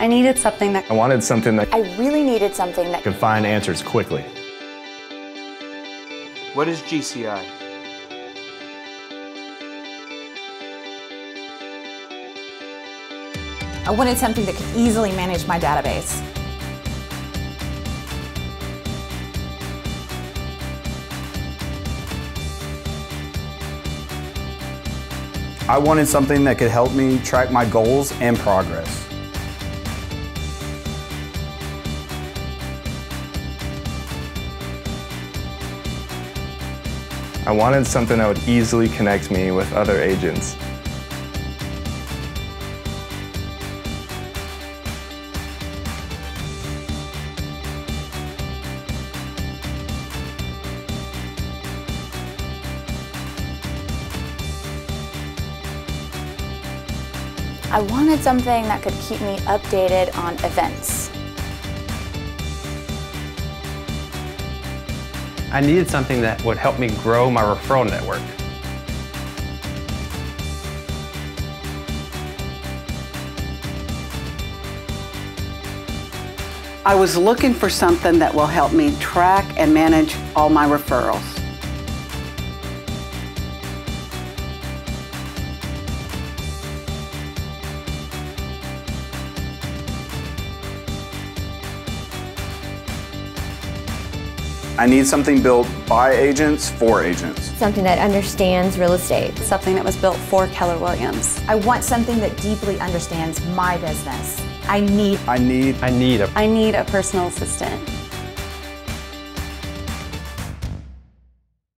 I needed something that I wanted something that I really needed something that could find answers quickly. What is GCI? I wanted something that could easily manage my database. I wanted something that could help me track my goals and progress. I wanted something that would easily connect me with other agents. I wanted something that could keep me updated on events. I needed something that would help me grow my referral network. I was looking for something that will help me track and manage all my referrals. I need something built by agents for agents. Something that understands real estate. something that was built for Keller Williams. I want something that deeply understands my business. I need I need I need a I need a personal assistant.